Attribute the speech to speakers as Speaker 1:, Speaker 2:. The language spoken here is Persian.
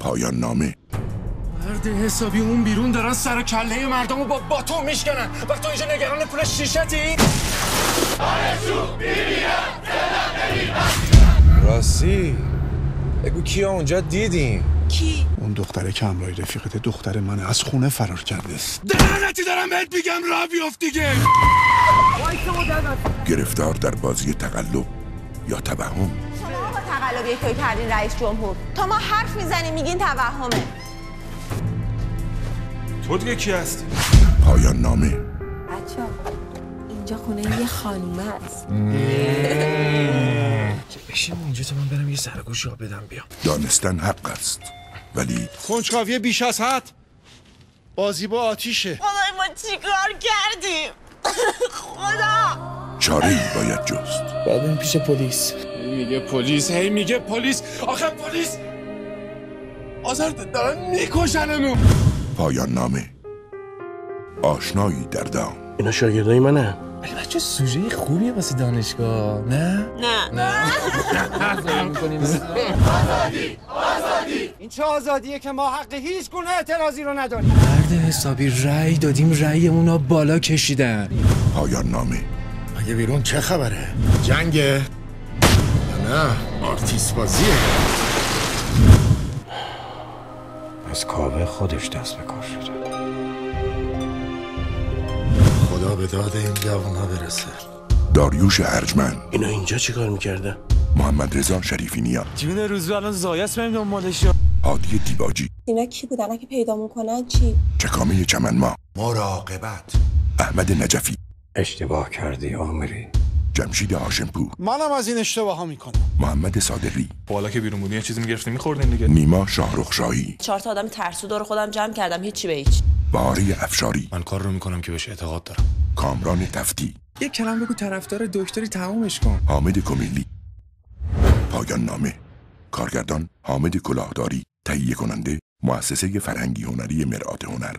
Speaker 1: پایان نامه.
Speaker 2: مرد حسابی اون بیرون دارن سر کله مردمو با باتون میشکنن و تو اینجا نگران پول شیشتی؟
Speaker 3: راستی بگو کیا اونجا دیدین؟
Speaker 4: کی؟
Speaker 5: اون دختره که همراه رفیقت دختر منه، از خونه فرار کرده.
Speaker 2: دهنتی دارم بهت میگم راه بیفت دیگه.
Speaker 1: گرفتار در بازی تقلب یا توهم.
Speaker 4: شما با تقلب یک توی کردین رئیس جمهور. تا ما حرف میزنیم میگین توهمه.
Speaker 2: تو دیگه کی هستی؟
Speaker 1: پایان نامه.
Speaker 4: بچه‌ها اینجا خونه یه خانومه است.
Speaker 3: بشیم اینجا تا من برم یه سرگوشی ها بدم بیام.
Speaker 1: دانستن حق است، ولی
Speaker 5: کنجکاوی بیش از حد بازی با آتیشه.
Speaker 4: خدای ما چیکار کردیم؟ خدا
Speaker 1: چاره‌ای باید جست.
Speaker 3: باید بریم پیش پلیس.
Speaker 2: هی میگه پلیس. آخه پلیس آزار دارن میکشنمون.
Speaker 1: پایان نامه. آشنایی در دام.
Speaker 6: اینا شاگردای منه.
Speaker 3: ولی بچه سوژه خوبیه واسه دانشگاه، نه؟
Speaker 4: نه
Speaker 7: این چه آزادیه که ما حق هیچ گونه اعتراضی رو نداریم.
Speaker 3: مرد حسابی رأی دادیم، رأیمون بالا کشیدن.
Speaker 1: پایان نامه.
Speaker 5: اگه بیرون چه خبره؟ جنگه؟ نه آرتیس بازیه.
Speaker 6: از کاوه خودش دست به کار شده.
Speaker 5: خدا به داد این جوونا برسه.
Speaker 1: داریوش ارجمند.
Speaker 6: اینا اینجا چیکار میکرده؟
Speaker 1: محمد رضا شریفی نیا.
Speaker 3: جون روزو الان زایست بریم دنبالش.
Speaker 1: هادی دیباجی.
Speaker 4: اینا کی بودن؟ اگه پیدا میکنن چی؟
Speaker 1: چکامه چمن ما.
Speaker 5: مراقبت.
Speaker 1: احمد نجفی.
Speaker 6: اشتباه کردی آمری.
Speaker 1: جمشید هاشمپور.
Speaker 5: منم از این اشتباه ها میکنم.
Speaker 1: محمد صادقی.
Speaker 2: بالا که بیرون بودین یه چیزی میگرفتین میخوردین دیگه.
Speaker 1: نیما شاهرخشاهی.
Speaker 4: 4 تا آدم ترسو دور خودم جمع کردم، هیچی به هیچ.
Speaker 1: بهاره افشاری.
Speaker 3: من کار رو میکنم که بهش اعتقاد دارم.
Speaker 1: کامران تفتی.
Speaker 3: یه کلام بگو طرفدار دکتری تمومش کن.
Speaker 1: حامد کمیلی. پایان نامه. کارگردان حامد کلاهداری. تهیه کننده مؤسسه فرهنگی هنری مرآت هنر.